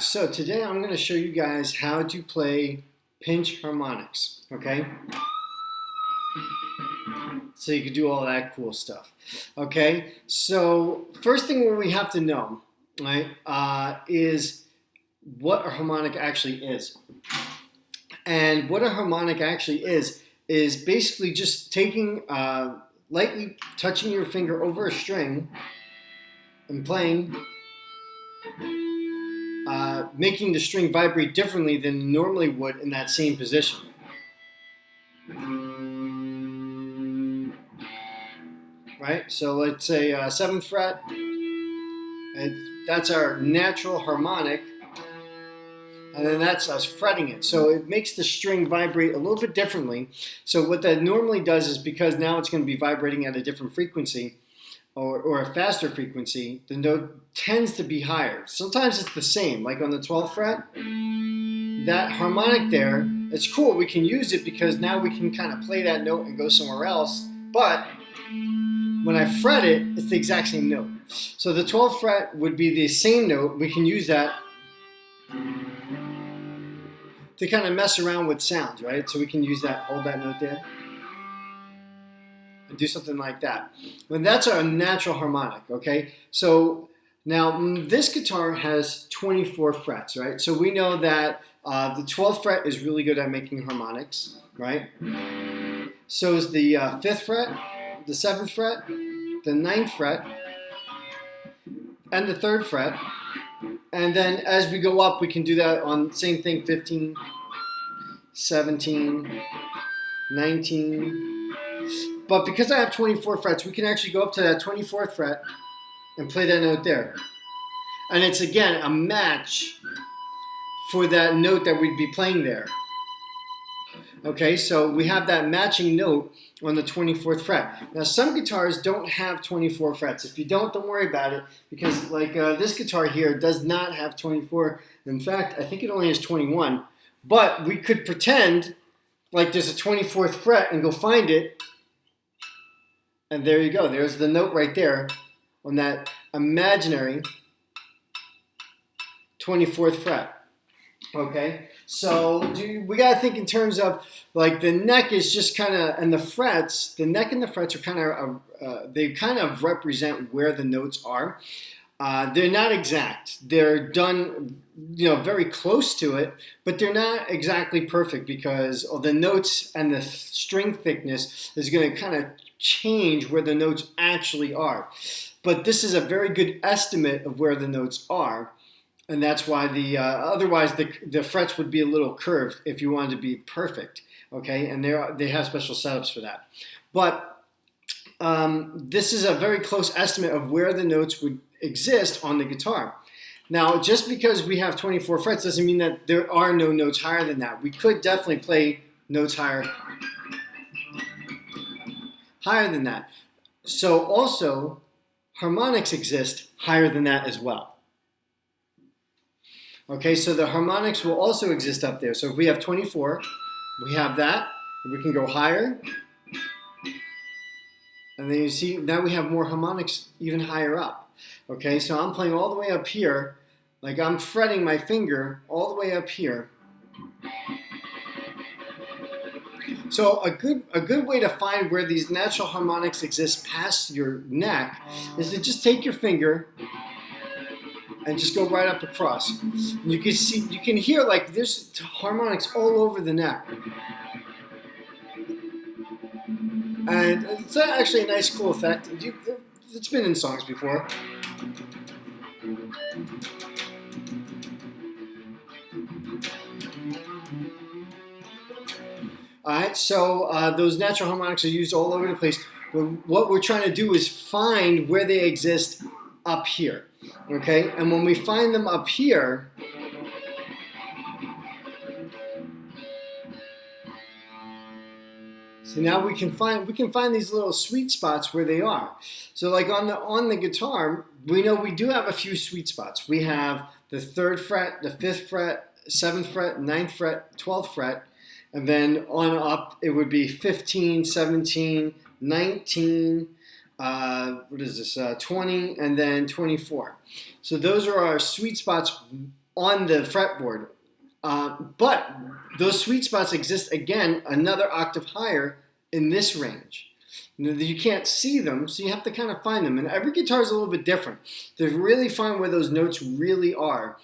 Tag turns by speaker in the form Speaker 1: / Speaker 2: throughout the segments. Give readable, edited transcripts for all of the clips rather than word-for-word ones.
Speaker 1: Alright, so today I'm going to show you guys how to play pinch harmonics, okay? So you can do all that cool stuff, okay? So first thing we have to know, right, is what a harmonic actually is. And what a harmonic actually is basically just taking, lightly touching your finger over a string and playing, making the string vibrate differently than it normally would in that same position. Right? So let's say 7th fret, and that's our natural harmonic, and then that's us fretting it. So it makes the string vibrate a little bit differently. So what that normally does is, because now it's going to be vibrating at a different frequency, or a faster frequency, the note tends to be higher. Sometimes it's the same, like on the 12th fret, that harmonic there, it's cool, we can use it because now we can kind of play that note and go somewhere else, but when I fret it, it's the exact same note. So the 12th fret would be the same note, we can use that to kind of mess around with sounds, right? So we can use that, hold that note there, and do something like that. But that's our natural harmonic, okay? So now this guitar has 24 frets, right? So we know that the 12th fret is really good at making harmonics, right? So is the 5th fret, the 7th fret, the 9th fret, and the 3rd fret. And then as we go up, we can do that on same thing, 15, 17, 19. But because I have 24 frets, we can actually go up to that 24th fret and play that note there. And it's, again, a match for that note that we'd be playing there. Okay, so we have that matching note on the 24th fret. Now, some guitars don't have 24 frets. If you don't worry about it, because like this guitar here does not have 24. In fact, I think it only has 21. But we could pretend like there's a 24th fret and go find it. And there you go. There's the note right there on that imaginary 24th fret. Okay, so we got to think in terms of, like, the neck is just kind of, and the frets, the neck and the frets are kind of, they kind of represent where the notes are. They're not exact. They're done, very close to it, but they're not exactly perfect because the notes and the string thickness is going to kind of change where the notes actually are. But this is a very good estimate of where the notes are. And that's why otherwise the frets would be a little curved if you wanted to be perfect, okay? And they have special setups for that. But this is a very close estimate of where the notes would exist on the guitar. Now, just because we have 24 frets doesn't mean that there are no notes higher than that. We could definitely play notes higher than that. So also, harmonics exist higher than that as well. Okay, so the harmonics will also exist up there. So if we have 24, we have that, and we can go higher. And then you see, now we have more harmonics even higher up. Okay, so I'm playing all the way up here, like I'm fretting my finger all the way up here. So a good way to find where these natural harmonics exist past your neck is to just take your finger and just go right up across. And you can hear, like, there's harmonics all over the neck. And it's actually a nice, cool effect. It's been in songs before. Alright, so those natural harmonics are used all over the place. But what we're trying to do is find where they exist up here. Okay, and when we find them up here, so now we can find these little sweet spots where they are. So like on the guitar, we know we do have a few sweet spots. We have the 3rd fret, the 5th fret, 7th fret, 9th fret, 12th fret, and then on up it would be 15, 17, 19, what is this, 20, and then 24. So those are our sweet spots on the fretboard. But those sweet spots exist, again, another octave higher in this range. You can't see them, so you have to kind of find them. And every guitar is a little bit different. To really find where those notes really are,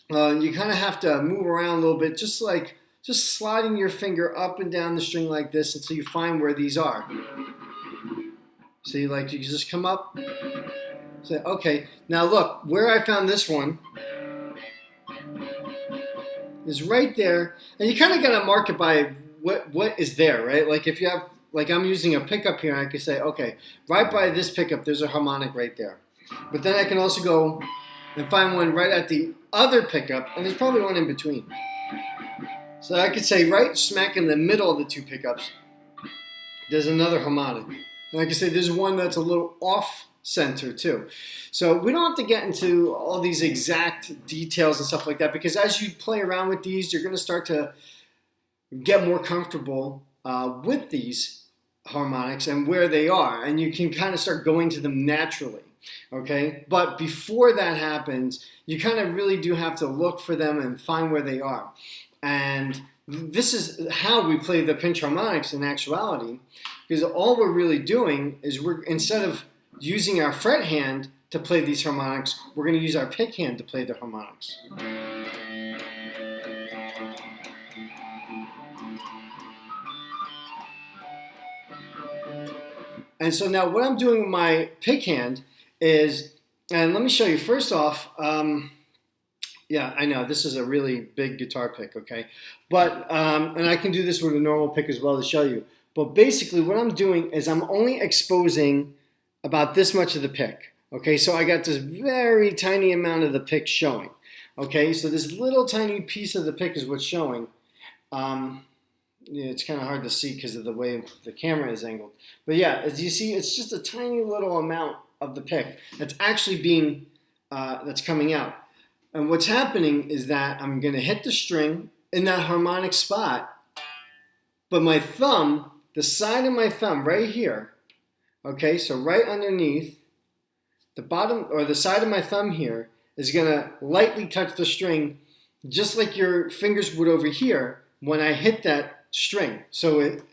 Speaker 1: you kind of have to move around a little bit, just sliding your finger up and down the string like this until you find where these are. So you just come up, say, okay, now look, where I found this one is right there, and you kind of got to mark it by what is there, right? Like if you have, like I'm using a pickup here, and I could say, okay, right by this pickup, there's a harmonic right there. But then I can also go and find one right at the other pickup, and there's probably one in between. So I could say right smack in the middle of the two pickups, there's another harmonic. And I could say there's one that's a little off center too. So we don't have to get into all these exact details and stuff like that, because as you play around with these, you're going to start to get more comfortable with these harmonics and where they are, and you can kind of start going to them naturally. Okay, but before that happens, you kind of really do have to look for them and find where they are. And this is how we play the pinch harmonics in actuality, because all we're really doing is instead of using our fret hand to play these harmonics, we're going to use our pick hand to play the harmonics. And so now what I'm doing with my pick hand is, and let me show you first off, yeah, I know this is a really big guitar pick, okay? But, and I can do this with a normal pick as well to show you. But basically what I'm doing is I'm only exposing about this much of the pick, okay? So I got this very tiny amount of the pick showing, okay? So this little tiny piece of the pick is what's showing. Yeah, it's kind of hard to see because of the way the camera is angled. But yeah, as you see, it's just a tiny little amount of the pick that's actually being, that's coming out. And what's happening is that I'm going to hit the string in that harmonic spot, but my thumb, the side of my thumb right here, okay, so right underneath, the bottom or the side of my thumb here is going to lightly touch the string just like your fingers would over here when I hit that string. So it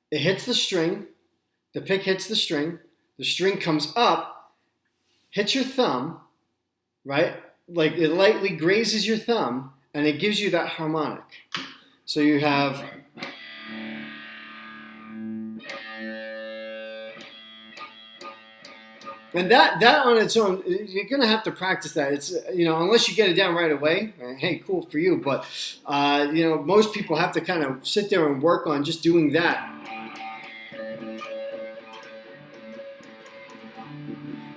Speaker 1: hits the string, the pick hits the string comes up, hits your thumb, right? Like it lightly grazes your thumb, and it gives you that harmonic. So you have, and that on its own, you're going to have to practice that. It's, you know, unless you get it down right away, hey, cool for you. But, you know, most people have to kind of sit there and work on just doing that.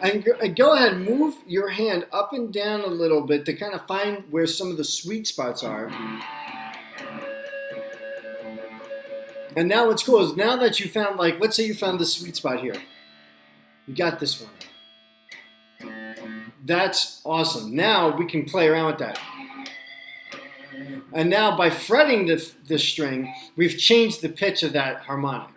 Speaker 1: And go ahead and move your hand up and down a little bit to kind of find where some of the sweet spots are. And now what's cool is now that you found, like, let's say you found the sweet spot here. You got this one. That's awesome. Now we can play around with that. And now by fretting the string, we've changed the pitch of that harmonic.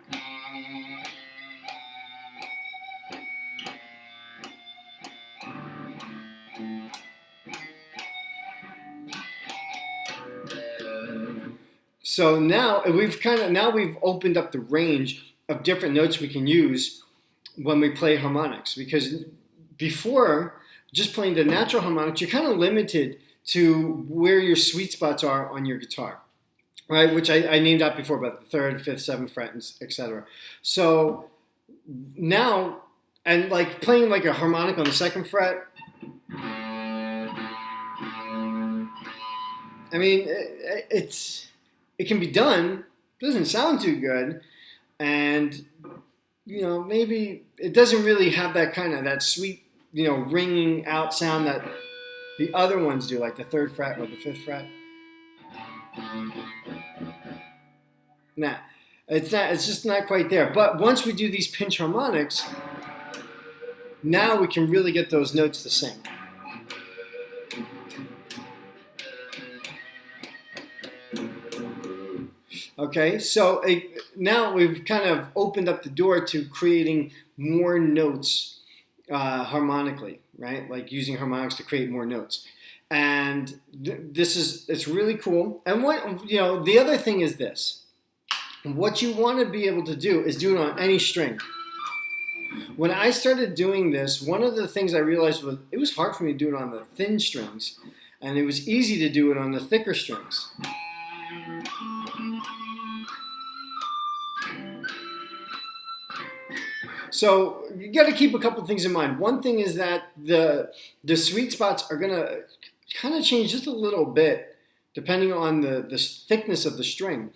Speaker 1: So now we've opened up the range of different notes we can use when we play harmonics, because before just playing the natural harmonics, you're kind of limited to where your sweet spots are on your guitar, right? Which I named out before, about the third, fifth, seventh fret, etc. So now, and like playing like a harmonic on the second fret, I mean, it can be done. It doesn't sound too good, and you know, maybe it doesn't really have that kind of that sweet, you know, ringing out sound that the other ones do, like the third fret or the fifth fret. Nah, it's not. It's just not quite there. But once we do these pinch harmonics, now we can really get those notes to sing. Okay, so now we've kind of opened up the door to creating more notes harmonically, right? Like using harmonics to create more notes. And it's really cool. And the other thing is this. What you want to be able to do is do it on any string. When I started doing this, one of the things I realized was it was hard for me to do it on the thin strings, and it was easy to do it on the thicker strings. So you got to keep a couple things in mind. One thing is that the sweet spots are going to kind of change just a little bit depending on the thickness of the string.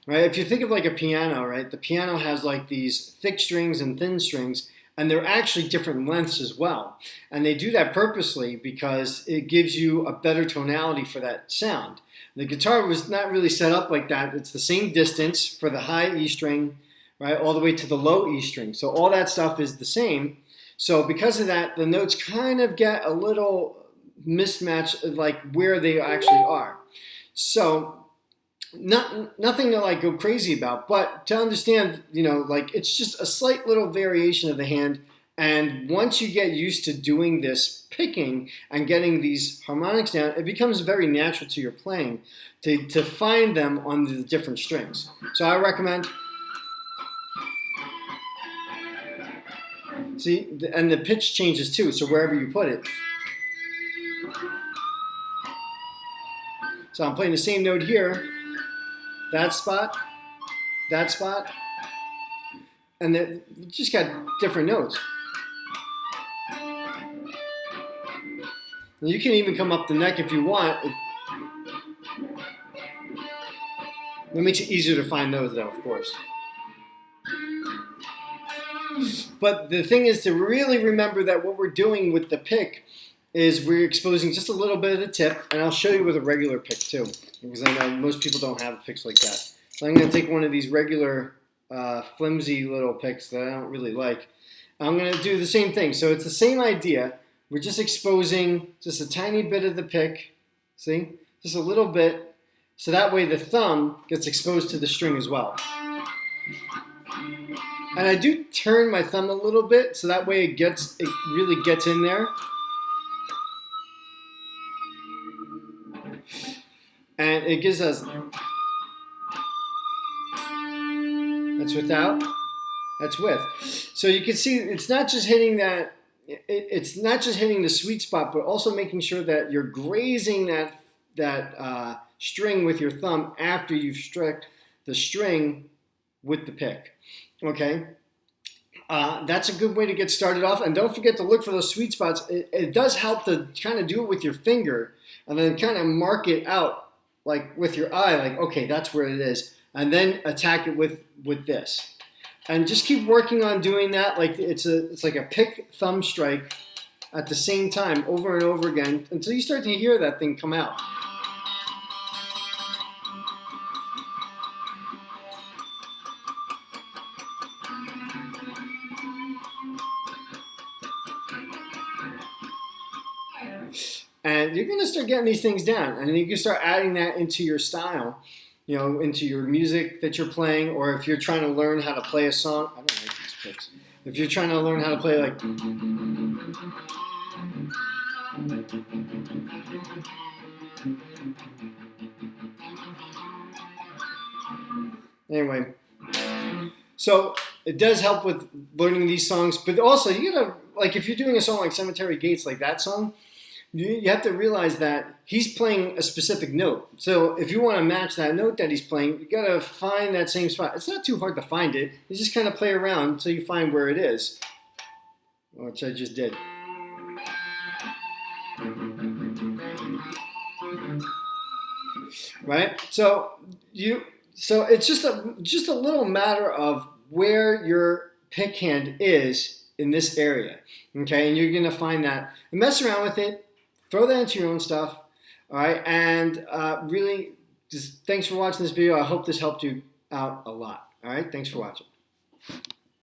Speaker 1: Right? If you think of like a piano, right? The piano has like these thick strings and thin strings, and they're actually different lengths as well. And they do that purposely because it gives you a better tonality for that sound. The guitar was not really set up like that. It's the same distance for the high E string, right, all the way to the low E string. So all that stuff is the same. So because of that, the notes kind of get a little mismatched, like where they actually are. So nothing to like go crazy about, but to understand, like it's just a slight little variation of the hand. And once you get used to doing this picking and getting these harmonics down, it becomes very natural to your playing to find them on the different strings. So I recommend. See, and the pitch changes too, so wherever you put it. So I'm playing the same note here, that spot, and then we just got different notes. And you can even come up the neck if you want. It makes it easier to find those though, of course. But the thing is to really remember that what we're doing with the pick is we're exposing just a little bit of the tip, and I'll show you with a regular pick too, because I know most people don't have picks like that. So I'm going to take one of these regular flimsy little picks that I don't really like. I'm going to do the same thing. So it's the same idea. We're just exposing just a tiny bit of the pick, see? Just a little bit, so that way the thumb gets exposed to the string as well. And I do turn my thumb a little bit, so that way it really gets in there. And it gives us, that's without, that's with. So you can see it's not just hitting that, it's not just hitting the sweet spot, but also making sure that you're grazing that string with your thumb after you've struck the string with the pick. Okay, that's a good way to get started off. And don't forget to look for those sweet spots. It does help to kind of do it with your finger and then kind of mark it out like with your eye, like, okay, that's where it is. And then attack it with this. And just keep working on doing that. Like it's like a pick thumb strike at the same time over and over again until you start to hear that thing come out. And you're going to start getting these things down. And you can start adding that into your style, into your music that you're playing. Or if you're trying to learn how to play a song. I don't like these picks. If you're trying to learn how to play like. Anyway. So it does help with learning these songs. But also, you gotta, like if you're doing a song like Cemetery Gates, like that song, you have to realize that he's playing a specific note. So if you want to match that note that he's playing, you got to find that same spot. It's not too hard to find it. You just kind of play around until you find where it is, which I just did. Right? So it's just a little matter of where your pick hand is in this area. Okay? And you're going to find that. And mess around with it. Throw that into your own stuff, all right? And really, just thanks for watching this video. I hope this helped you out a lot, all right? Thanks for watching.